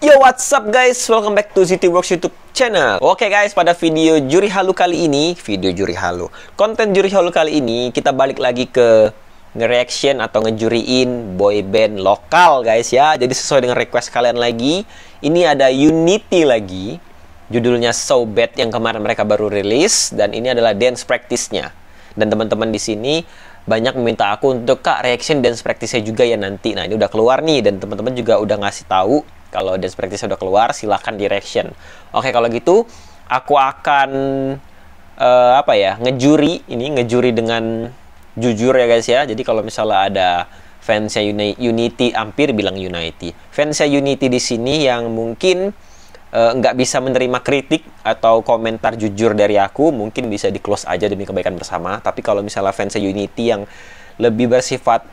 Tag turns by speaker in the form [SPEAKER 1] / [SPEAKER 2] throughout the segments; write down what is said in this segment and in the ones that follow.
[SPEAKER 1] Yo, what's up guys? Welcome back to ZT Works YouTube channel. Oke guys, pada video juri halu kali ini, konten juri halu kali ini, kita balik lagi ke nge-reaction atau ngejuriin boy band lokal guys ya. Jadi sesuai dengan request kalian lagi, ini ada Unity lagi. Judulnya So Bad yang kemarin mereka baru rilis, dan ini adalah dance practice-nya. Dan teman-teman di sini banyak meminta aku untuk kak reaction dance practice-nya juga ya nanti. Nah, ini udah keluar nih, dan teman-teman juga udah ngasih tahu kalau dance practice udah keluar, silahkan di reaction. Oke, kalau gitu aku akan ngejuri dengan jujur ya guys ya. Jadi kalau misalnya ada fansnya Unity, hampir bilang Unity, fansnya Unity di sini yang mungkin nggak bisa menerima kritik atau komentar jujur dari aku, mungkin bisa di close aja demi kebaikan bersama. Tapi kalau misalnya fansnya Unity yang lebih bersifat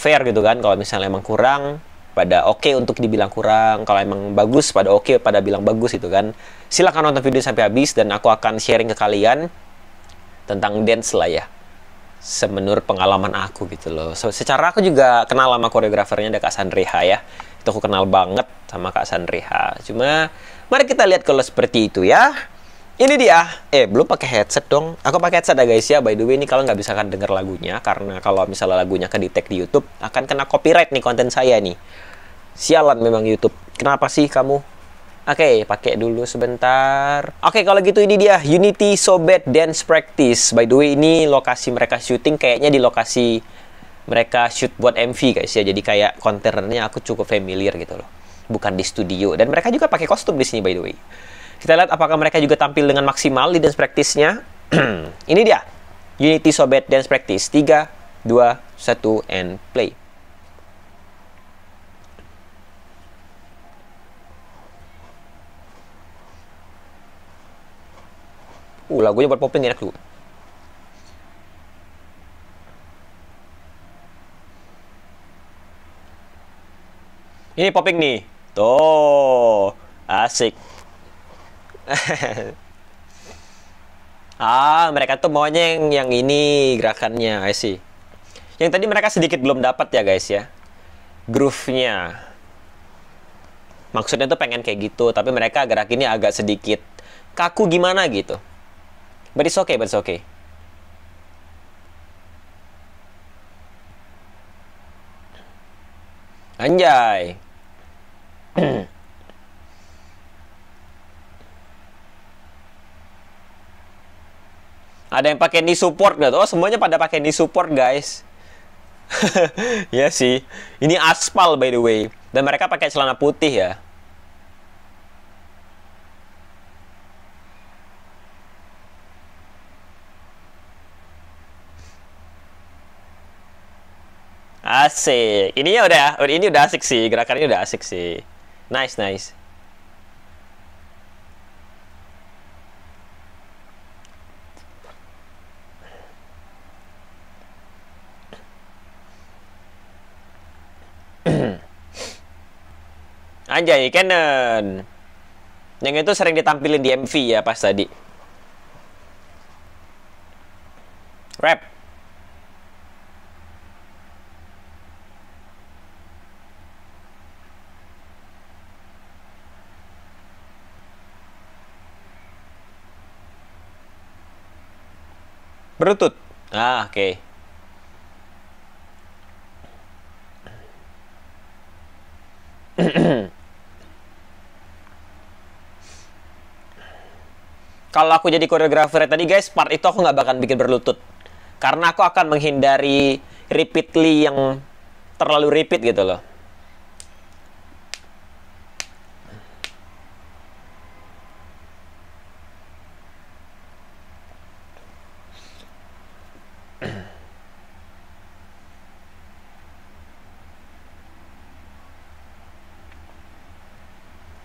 [SPEAKER 1] fair gitu kan, kalau misalnya emang kurang pada oke untuk dibilang kurang, kalau emang bagus pada oke pada bilang bagus gitu kan. Silahkan nonton video sampai habis, dan aku akan sharing ke kalian tentang dance lah ya, semenurut pengalaman aku gitu loh. Secara aku juga kenal sama koreografernya, ada Kak Sandriha ya. Itu aku kenal banget sama Kak Sandriha. Cuma mari kita lihat kalau seperti itu ya. Ini dia. Belum pakai headset dong. Aku pakai headset ya guys ya. By the way, ini kalau nggak bisa kan denger lagunya, karena kalau misalnya lagunya ke-detect di YouTube akan kena copyright nih konten saya nih. Sialan memang YouTube. Kenapa sih kamu? Oke, pakai dulu sebentar. Oke, kalau gitu ini dia Unity So Bad Dance Practice. By the way, ini lokasi mereka syuting kayaknya di lokasi mereka shoot buat MV guys ya. Jadi kayak kontainernya aku cukup familiar gitu loh. Bukan di studio, dan mereka juga pakai kostum di sini by the way. Kita lihat apakah mereka juga tampil dengan maksimal di dance practice-nya. Ini dia Unity So Bad Dance Practice. 3, 2, 1 and play. Lagunya buat popping enak tuh. Ini popping nih. Tuh, asik. Mereka tuh maunya yang ini gerakannya, I see. Yang tadi mereka sedikit belum dapat ya guys ya, groove-nya. Maksudnya tuh pengen kayak gitu, tapi mereka gerakinnya agak sedikit kaku gimana gitu. But it's okay, but it's okay. Anjay. Ada yang pakai knee support nggak tuh? Oh, semuanya pada pakai knee support guys. Ya sih. Ini aspal by the way. Dan mereka pakai celana putih ya. Asik. Ini udah asik sih. Gerakannya udah asik sih. Nice, nice. Anjay, Canon. Yang itu sering ditampilin di MV ya pas tadi. Rap. Berutut. Oke. Kalau aku jadi koreografer tadi guys, part itu aku nggak bakal bikin berlutut, karena aku akan menghindari repeatly yang terlalu repeat gitu loh.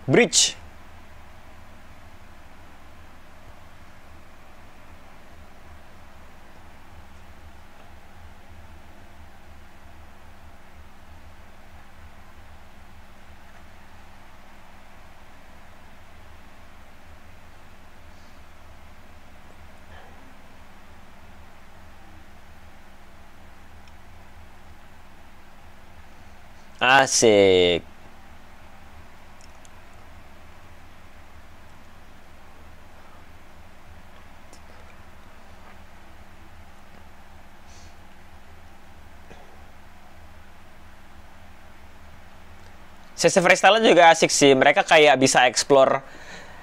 [SPEAKER 1] Bridge. Asik. Sesi freestyle juga asik sih. Mereka kayak bisa explore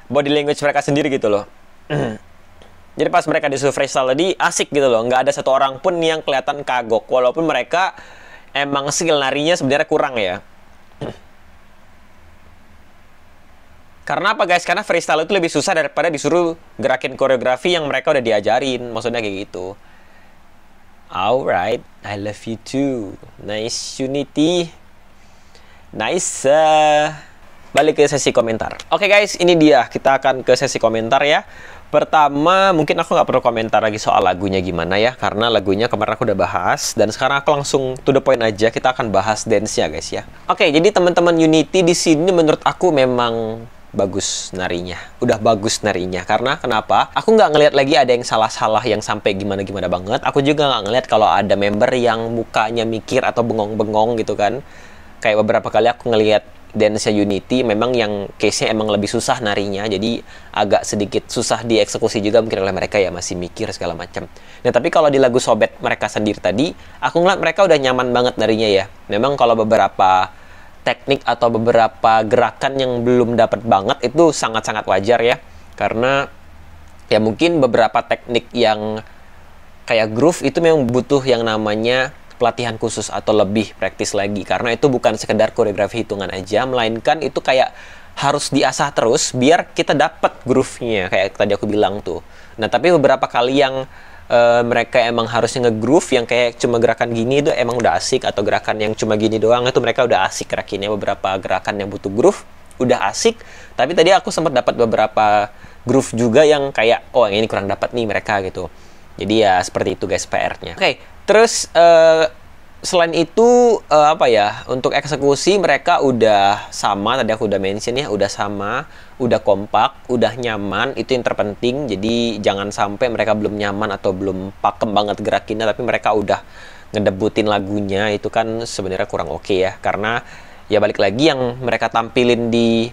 [SPEAKER 1] body language mereka sendiri gitu loh. Jadi pas mereka disuruh freestyle tadi asik gitu loh. Nggak ada satu orang pun yang kelihatan kagok. Walaupun mereka emang skill narinya sebenarnya kurang ya. Karena apa guys? Karena freestyle itu lebih susah daripada disuruh gerakin koreografi yang mereka udah diajarin. Maksudnya kayak gitu. Alright, I love you too. Nice Unity. Nice. Balik ke sesi komentar. Oke guys, ini dia. Kita akan ke sesi komentar ya. Pertama, mungkin aku nggak perlu komentar lagi soal lagunya gimana ya. Karena lagunya kemarin aku udah bahas. Dan sekarang aku langsung to the point aja. Kita akan bahas dance-nya guys ya. Oke, jadi teman-teman Unity di sini menurut aku memang bagus narinya. Udah bagus narinya. Karena kenapa? Aku nggak ngelihat lagi ada yang salah-salah yang sampai gimana-gimana banget. Aku juga nggak ngelihat kalau ada member yang mukanya mikir atau bengong-bengong gitu kan. Kayak beberapa kali aku ngelihat dance Unity memang yang case-nya emang lebih susah narinya, jadi agak sedikit susah dieksekusi juga mungkin oleh mereka ya, masih mikir segala macam. Nah tapi kalau di lagu Sobet mereka sendiri tadi, aku ngeliat mereka udah nyaman banget narinya ya. Memang kalau beberapa teknik atau beberapa gerakan yang belum dapat banget itu sangat-sangat wajar ya, karena ya mungkin beberapa teknik yang kayak groove itu memang butuh yang namanya pelatihan khusus atau lebih praktis lagi, karena itu bukan sekedar koreografi hitungan aja, melainkan itu kayak harus diasah terus biar kita dapat groove-nya kayak tadi aku bilang tuh. Nah tapi beberapa kali yang mereka emang harusnya nge-groove yang kayak cuma gerakan gini itu emang udah asik, atau gerakan yang cuma gini doang itu mereka udah asik gerakinnya. Beberapa gerakan yang butuh groove udah asik, tapi tadi aku sempat dapat beberapa groove juga yang kayak oh yang ini kurang dapat nih mereka gitu. Jadi ya seperti itu guys PR-nya. Oke, terus selain itu apa ya, untuk eksekusi mereka udah sama, tadi aku udah mention ya, udah sama, udah kompak, udah nyaman, itu yang terpenting. Jadi jangan sampai mereka belum nyaman atau belum pakem banget gerakinnya tapi mereka udah ngedebutin lagunya, itu kan sebenarnya kurang oke ya, karena ya balik lagi yang mereka tampilin di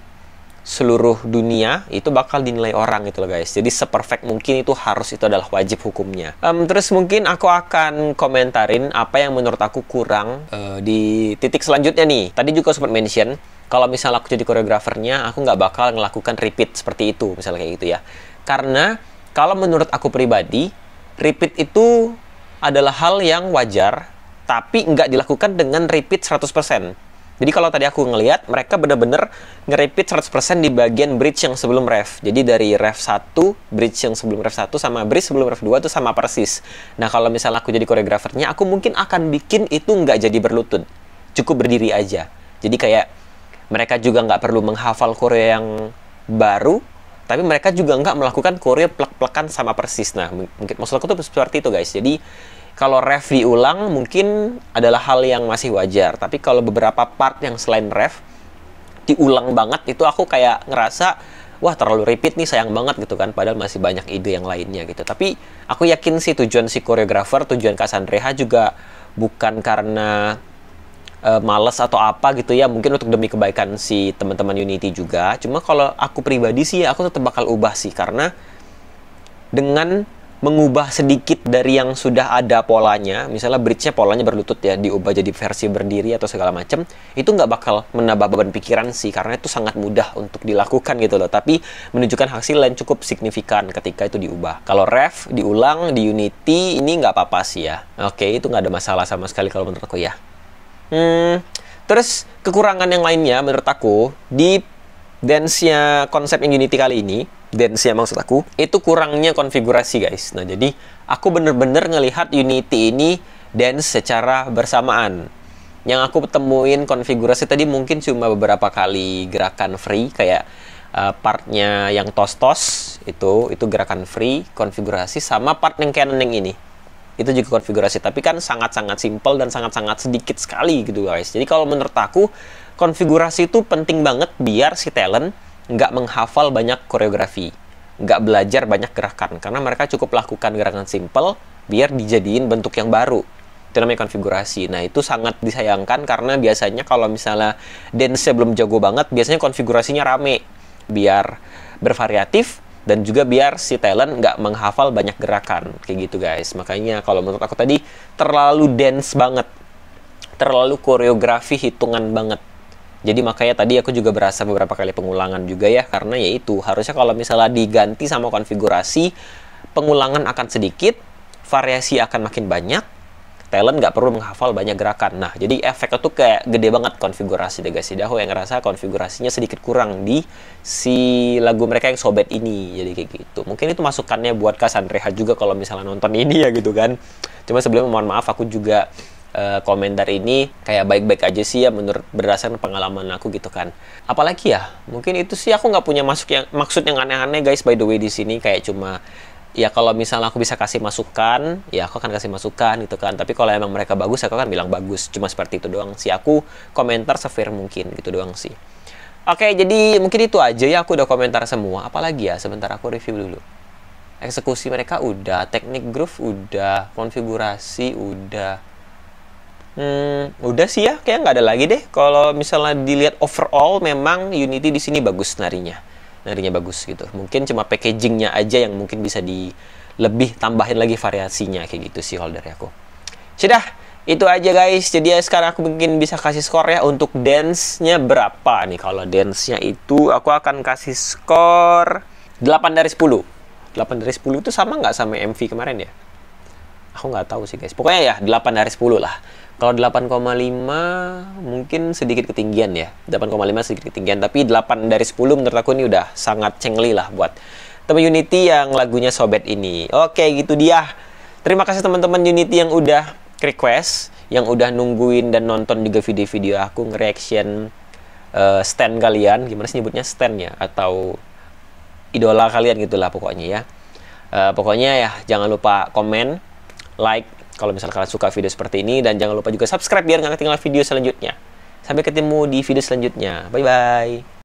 [SPEAKER 1] seluruh dunia itu bakal dinilai orang gitu loh guys. Jadi seperfect mungkin itu harus, itu adalah wajib hukumnya. Terus mungkin aku akan komentarin apa yang menurut aku kurang di titik selanjutnya nih. Tadi juga sempat mention kalau misalnya aku jadi koreografernya, aku nggak bakal ngelakukan repeat seperti itu misalnya kayak gitu ya. Karena kalau menurut aku pribadi, repeat itu adalah hal yang wajar, tapi nggak dilakukan dengan repeat 100%. Jadi kalau tadi aku ngelihat mereka bener-bener nge-repeat 100% di bagian bridge yang sebelum ref. Jadi dari ref 1, bridge yang sebelum ref 1 sama bridge sebelum ref 2 itu sama persis. Nah kalau misalnya aku jadi koreografernya, aku mungkin akan bikin itu nggak jadi berlutut. Cukup berdiri aja. Jadi kayak mereka juga nggak perlu menghafal koreo yang baru, tapi mereka juga nggak melakukan koreo plek-plekan sama persis. Nah mungkin maksud aku tuh seperti itu guys. Jadi kalau ref diulang mungkin adalah hal yang masih wajar. Tapi kalau beberapa part yang selain ref diulang banget, itu aku kayak ngerasa, wah terlalu repeat nih, sayang banget gitu kan. Padahal masih banyak ide yang lainnya gitu. Tapi aku yakin sih tujuan si koreografer, tujuan Cassandreha juga bukan karena males atau apa gitu ya. Mungkin untuk demi kebaikan si teman-teman Unity juga. Cuma kalau aku pribadi sih, aku tetap bakal ubah sih. Karena dengan mengubah sedikit dari yang sudah ada polanya, misalnya bridge-nya polanya berlutut ya, diubah jadi versi berdiri atau segala macam, itu nggak bakal menambah beban pikiran sih, karena itu sangat mudah untuk dilakukan gitu loh, tapi menunjukkan hasil yang cukup signifikan ketika itu diubah. Kalau ref diulang di Unity, ini nggak apa-apa sih ya. Oke, itu nggak ada masalah sama sekali kalau menurutku ya. Terus kekurangan yang lainnya menurut aku, di dance-nya konsep yang Unity kali ini, dance-nya maksud aku, itu kurangnya konfigurasi guys. Nah jadi aku bener-bener ngelihat Unity ini dance secara bersamaan. Yang aku temuin konfigurasi tadi mungkin cuma beberapa kali gerakan free, kayak partnya yang tos-tos itu gerakan free konfigurasi, sama part yang canon yang ini itu juga konfigurasi, tapi kan sangat-sangat simple dan sangat-sangat sedikit sekali gitu guys. Jadi kalau menurut aku konfigurasi itu penting banget biar si talent nggak menghafal banyak koreografi, nggak belajar banyak gerakan, karena mereka cukup lakukan gerakan simple biar dijadiin bentuk yang baru. Itu namanya konfigurasi. Nah itu sangat disayangkan, karena biasanya kalau misalnya dance-nya belum jago banget, biasanya konfigurasinya rame biar bervariatif dan juga biar si talent nggak menghafal banyak gerakan kayak gitu guys. Makanya kalau menurut aku tadi terlalu dance banget, terlalu koreografi hitungan banget. Jadi makanya tadi aku juga berasa beberapa kali pengulangan juga ya, karena yaitu harusnya kalau misalnya diganti sama konfigurasi, pengulangan akan sedikit, variasi akan makin banyak, talent nggak perlu menghafal banyak gerakan. Nah, jadi efeknya tuh kayak gede banget konfigurasi deh guys. Jadi aku yang ngerasa konfigurasinya sedikit kurang di si lagu mereka yang Sobet ini. Jadi kayak gitu. Mungkin itu masukannya buat Kak Sandreha juga kalau misalnya nonton ini ya gitu kan. Cuma sebelumnya mohon maaf, aku juga komentar ini kayak baik-baik aja sih ya menurut berdasarkan pengalaman aku gitu kan. Apalagi ya, mungkin itu sih aku nggak punya maksud yang aneh-aneh guys, by the way di sini kayak cuma ya kalau misalnya aku bisa kasih masukan, ya aku akan kasih masukan gitu kan. Tapi kalau emang mereka bagus, aku akan bilang bagus. Cuma seperti itu doang sih. Aku komentar se-fair mungkin gitu doang sih. Oke, jadi mungkin itu aja ya. Aku udah komentar semua. Apalagi ya, sebentar aku review dulu. Eksekusi mereka udah, teknik groove udah, konfigurasi udah. Udah sih ya, kayak nggak ada lagi deh. Kalau misalnya dilihat overall, memang Unity di sini bagus narinya bagus gitu. Mungkin cuma packagingnya aja yang mungkin bisa lebih tambahin lagi variasinya kayak gitu sih kalau dari aku. Sudah, itu aja guys. Jadi ya sekarang aku mungkin bisa kasih skor ya untuk dance-nya berapa nih. Kalau dance-nya itu aku akan kasih skor 8 dari 10. 8 dari 10 itu sama nggak sama MV kemarin ya? Aku nggak tahu sih guys. Pokoknya ya 8 dari 10 lah. Kalau 8,5 mungkin sedikit ketinggian ya. 8,5 sedikit ketinggian. Tapi 8 dari 10 menurut aku ini udah sangat cengli lah buat teman Unity yang lagunya Sobet ini. Oke, gitu dia. Terima kasih teman-teman Unity yang udah request, yang udah nungguin dan nonton juga video-video aku nge-reaction stand kalian. Gimana sih nyebutnya, stand ya? Atau idola kalian gitulah pokoknya ya. Pokoknya ya jangan lupa komen, like kalau misalnya kalian suka video seperti ini, dan jangan lupa juga subscribe biar nggak ketinggalan video selanjutnya. Sampai ketemu di video selanjutnya. Bye bye.